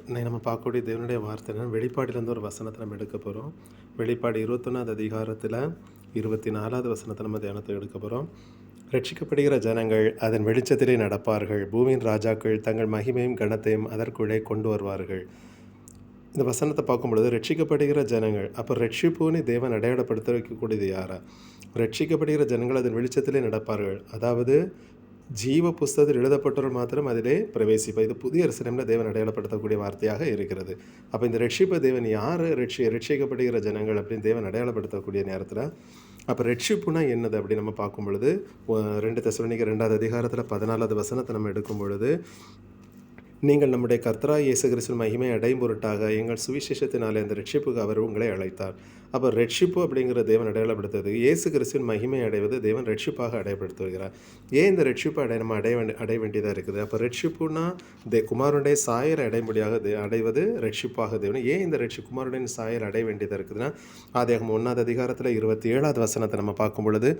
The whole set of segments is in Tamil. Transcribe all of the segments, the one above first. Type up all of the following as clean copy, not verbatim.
இன்னைக்கு நம்ம பார்க்கக்கூடிய தேவனுடைய வார்த்தைனா வெளிப்பாடிலேருந்து ஒரு வசனத்தை நம்ம எடுக்க போகிறோம். வெளிப்பாடு 21வது அதிகாரத்தில் 24வது வசனத்தை நம்ம தியானத்தை எடுக்க போகிறோம். ரட்சிக்கப்படுகிற ஜனங்கள் அதன் வெளிச்சத்திலே நடப்பார்கள். பூமியின் ராஜாக்கள் தங்கள் மகிமையும் கனத்தையும் அதற்குள்ளே கொண்டு வருவார்கள். இந்த வசனத்தை பார்க்கும் பொழுது ரட்சிக்கப்படுகிற ஜனங்கள், அப்போ ரட்சிப்புன்னு தேவன் அடையாளப்படுத்த வைக்கக்கூடியது யாரா? ரட்சிக்கப்படுகிற ஜனங்கள் அதன் வெளிச்சத்திலே நடப்பார்கள். அதாவது ஜீவ புஸ்தகத்தில் எழுதப்பட்டவர்கள் மாத்திரம் அதிலே பிரவேசிப்பார். இது புதிய அரசியலில் தேவன் அடையாளப்படுத்தக்கூடிய வார்த்தையாக இருக்கிறது. அப்போ இந்த ரட்சிப்பை தேவன் யார் ரட்சிக்கப்படுகிற ஜனங்கள் அப்படின்னு தேவன் அடையாளப்படுத்தக்கூடிய நேரத்தில், அப்போ ரட்சிப்புனா என்னது அப்படி நம்ம பார்க்கும் பொழுது 2 தெசலோனிக்கர் 2வது அதிகாரத்தில் 14வது வசனத்தை நம்ம எடுக்கும் பொழுது, நீங்கள் நம்முடைய கர்த்தராகிய இயேசு கிறிஸ்துவின் மகிமை அடையும் பொருட்டாக எங்கள் சுவிசேஷத்தினாலே அந்த ரட்சிப்புக்கு அவர் உங்களை அழைத்தார். அப்போ ரட்சிப்பு அப்படிங்கிற தேவன் அடையாளப்படுத்துவது இயேசு கிறிஸ்துவின் மகிமை அடைவது தேவன் ரட்சிப்பாக அடையாளப்படுத்துகிறார். ஏன் இந்த ரட்சிப்பு நம்ம அடைய வேண்டியதாக இருக்குது? அப்போ ரட்சிப்புனா குமாரனுடைய சாயல் அடைமுடியாக அடைவது ரட்சிப்பாக தேவன். ஏன் இந்த குமாரனுடைய சாயல் அடைய வேண்டியதாக இருக்குதுன்னா, ஆதியாகமம் 1வது அதிகாரத்தில் 27வது வசனத்தை நம்ம பார்க்கும் பொழுது,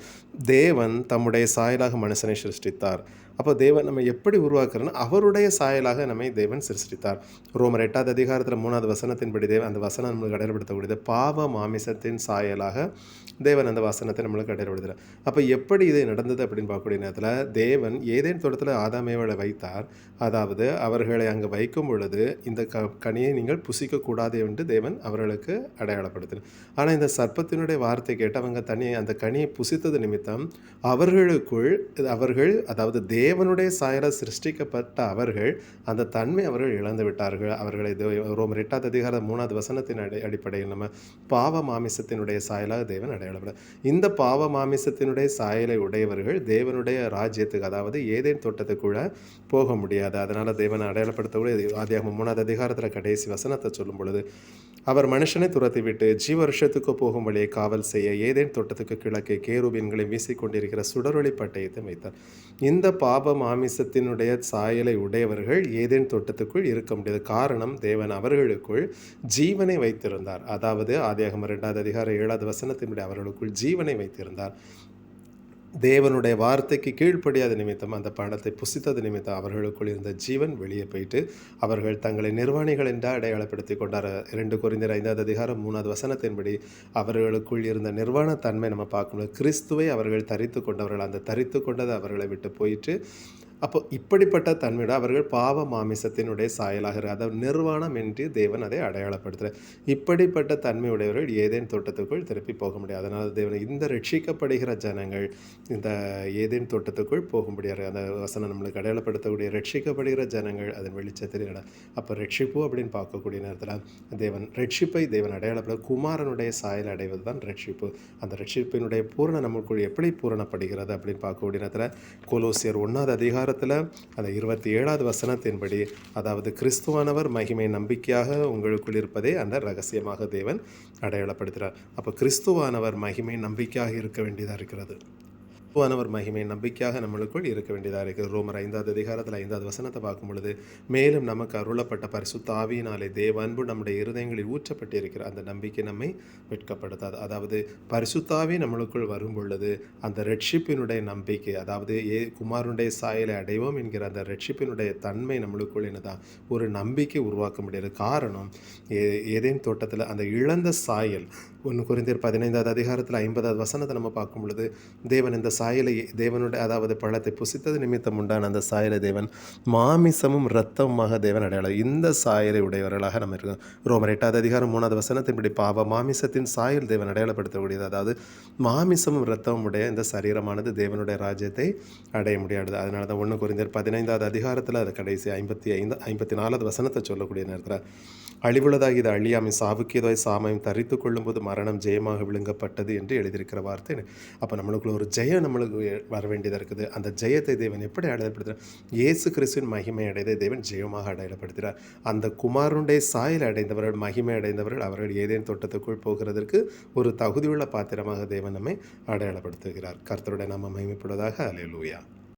தேவன் தம்முடைய சாயலாக மனுஷனை சிருஷ்டித்தார். அப்போ தேவன் நம்ம எப்படி உருவாக்குறோன்னா அவருடைய சாயலாக நம்மை தேவன் சிருஷ்டித்தார். ரோமர் 8வது அதிகாரத்தில் 3வது வசனத்தின்படி தேவன் அந்த வசனம் நம்மளுக்கு அடையாளப்படுத்தக்கூடியது பாவ மாமிசத்தின் சாயலாக தேவன் அந்த வசனத்தை நம்மளுக்கு அடையாளப்படுத்துகிறார். அப்போ எப்படி இது நடந்தது அப்படின்னு பார்க்கக்கூடிய நேரத்தில், தேவன் ஏதேன் தோட்டத்தில் ஆதாமேவளை வைத்தார். அதாவது அவர்களை அங்கே வைக்கும் பொழுது இந்த கனியை நீங்கள் புசிக்கக்கூடாது என்று தேவன் அவர்களுக்கு அடையாளப்படுத்தினார். ஆனால் இந்த சர்ப்பத்தினுடைய வார்த்தை கேட்டு அவங்க அந்த கனியை புசித்தது நிமித்தம் அவர்கள் அதாவது தேவனுடைய சாயலாக சிருஷ்டிக்கப்பட்ட அவர்கள் அந்த தன்மை அவர்கள் இழந்து விட்டார்கள். அவர்களை ரோமர் 8வது அதிகாரம் 3வது வசனத்தின் அடிப்படையில் நம்ம பாவ மாமிசத்தினுடைய சாயலாக தேவன் அடையாளப்பட, இந்த பாவ மாமிசத்தினுடைய சாயலை உடையவர்கள் தேவனுடைய ராஜ்யத்துக்கு, அதாவது ஏதேன் தோட்டத்துக்குள்ள போக முடியாது. அதனால் தேவனை அடையாளப்படுத்தக்கூடிய ஆதியாகமம் 3வது அதிகாரத்தில் கடைசி வசனத்தை சொல்லும் பொழுது, அவர் மனுஷனை துரத்தி விட்டு ஜீவ வருஷத்துக்கு போகும் வழியை காவல் செய்ய ஏதேன் தோட்டத்துக்கு கிழக்கே கேருபீன்களை வீசிக்கொண்டிருக்கிற சுடரொளி பட்டயத்தை வைத்தார். இந்த பாப மாமிசத்தினுடைய சாயலை உடையவர்கள் ஏதேன் தோட்டத்துக்குள் இருக்க முடியாது. காரணம், தேவன் அவர்களுக்குள் ஜீவனை வைத்திருந்தார். அதாவது ஆதியாகமம் 2வது அதிகாரம் 7வது வசனத்தினுடைய அவர்களுக்குள் ஜீவனை வைத்திருந்தார். தேவனுடைய வார்த்தைக்கு கீழ்ப்படியாத நிமித்தம், அந்த பழத்தை புசித்தது நிமித்தம் அவர்களுக்குள் இருந்த ஜீவன் வெளியே போயிட்டு அவர்கள் தங்களை நிர்வாணிகள் என்று அடையாளப்படுத்தி கொண்டார். 2 கொரிந்தியர் 5வது அதிகாரம் 3வது வசனத்தின்படி அவர்களுக்குள் இருந்த நிர்வாண தன்மை நம்ம பார்க்கணும். கிறிஸ்துவை அவர்கள் தரித்து கொண்டவர்கள், அந்த தரித்து கொண்டது அவர்களை விட்டு போயிட்டு, அப்போ இப்படிப்பட்ட தன்மையோட அவர்கள் பாவ மாமிசத்தினுடைய சாயலாக, அதாவது நிர்வாணம் என்று தேவன் அதை அடையாளப்படுத்துகிறார். இப்படிப்பட்ட தன்மையுடையவர்கள் ஏதேன் தோட்டத்துக்குள் திருப்பி போக முடியாது. அதனால் தேவன் இந்த ரட்சிக்கப்படுகிற ஜனங்கள் இந்த ஏதேன் தோட்டத்துக்குள் போக முடியாது. அந்த வசனம் நம்மளுக்கு அடையாளப்படுத்தக்கூடிய ரட்சிக்கப்படுகிற ஜனங்கள் அதன் வெளிச்சத்தில் அப்போ ரட்சிப்பு அப்படின்னு பார்க்கக்கூடிய நேரத்தில் தேவன் அடையாளப்பட குமாரனுடைய சாயல் அடைவது தான் ரட்சிப்பு. அந்த ரட்சிப்பினுடைய பூரண நமக்குள் எப்படி பூரணப்படுகிறது அப்படின்னு பார்க்கக்கூடிய நேரத்தில் கொலோசியர் 1வது அதிகாரம் அந்த 27வது வசனத்தின்படி, அதாவது கிறிஸ்துவானவர் மகிமை நம்பிக்கையாக உங்களுக்குள் இருப்பதே அந்த ரகசியமாக தேவன் அடையாளப்படுத்துகிறார். அப்போ கிறிஸ்துவானவர் மகிமை நம்பிக்கையாக இருக்க வேண்டியதாக இருக்கிறது. கிறிஸ்துவானவர் மகிமை நம்பிக்கையாக நம்மளுக்குள் இருக்க வேண்டியதாக இருக்குது. ரோமர் 5வது அதிகாரத்தில் 5வது வசனத்தை பார்க்கும் பொழுது, மேலும் நமக்கு அருளப்பட்ட பரிசுத்த ஆவியினாலே தேவ அன்பு நம்முடைய இருதயங்களில் ஊற்றப்பட்டிருக்கிற அந்த நம்பிக்கை நம்மை வெட்கப்படுத்தாது. அதாவது பரிசுத்தாவி நம்மளுக்குள் வரும் பொழுது அந்த ரட்சிப்பினுடைய நம்பிக்கை, அதாவது குமாரனுடைய சாயலை அடைவோம் என்கிற அந்த ரட்சிப்பினுடைய தன்மை நம்மளுக்குள் என்னதான் ஒரு நம்பிக்கை உருவாக்க முடியாது. காரணம், ஏதேன் தோட்டத்தில் அந்த இழந்த சாயல் 1 கொரிந்தியர் 15வது அதிகாரத்தில் 50வது வசனத்தை நம்ம பார்க்கும் பொழுது, தேவன் இந்த சாயலை தேவனுடைய, அதாவது பழத்தை புசித்தது நிமித்தம் உண்டான அந்த சாயலை தேவன் மாமிசமும் இரத்தமுமாக தேவன் அடையாளம், இந்த சாயலை உடையவர்களாக நம்ம இருக்கோம். ரோமர் 8வது அதிகாரம் 3வது வசனத்தின்படி பாவ மாமிசத்தின் சாயல் தேவன் அடையாளப்படுத்தக்கூடியது. அதாவது மாமிசமும் இரத்தமும் உடைய இந்த சரீரமானது தேவனுடைய ராஜ்யத்தை அடைய முடியாது. அதனால தான் 1 கொரிந்தியர் 15வது அதிகாரத்தில் அது கடைசி 54வது வசனத்தை சொல்லக்கூடிய நேரத்தில், அழிவுள்ளதாக இது அழியாமை சாவுக்கு ஏதோ சாமையும் தரித்து கொள்ளும்போது மரணம் ஜெயமாக விழுங்கப்பட்டது என்று எழுதியிருக்கிற வார்த்தை. அப்போ நம்மளுக்குள்ள ஒரு ஜெயம் நம்மளுக்கு வர வேண்டியதாக இருக்குது. அந்த ஜெயத்தை தேவன் எப்படி அடையாளப்படுத்துகிறார்? இயேசு கிறிஸ்துவின் மகிமை அடைந்த தேவன் ஜெயமாக அடையாளப்படுத்துகிறார். அந்த குமாரனுடைய சாயல் அடைந்தவர்கள், மகிமை அடைந்தவர்கள், அவர்கள் ஏதேன் தோட்டத்துக்குள் போகிறதற்கு ஒரு தகுதியுள்ள பாத்திரமாக தேவன் நம்மை அடையாளப்படுத்துகிறார். கர்த்தருடைய நாமம் மகிமைப்படுவதாக. அல்லேலூயா.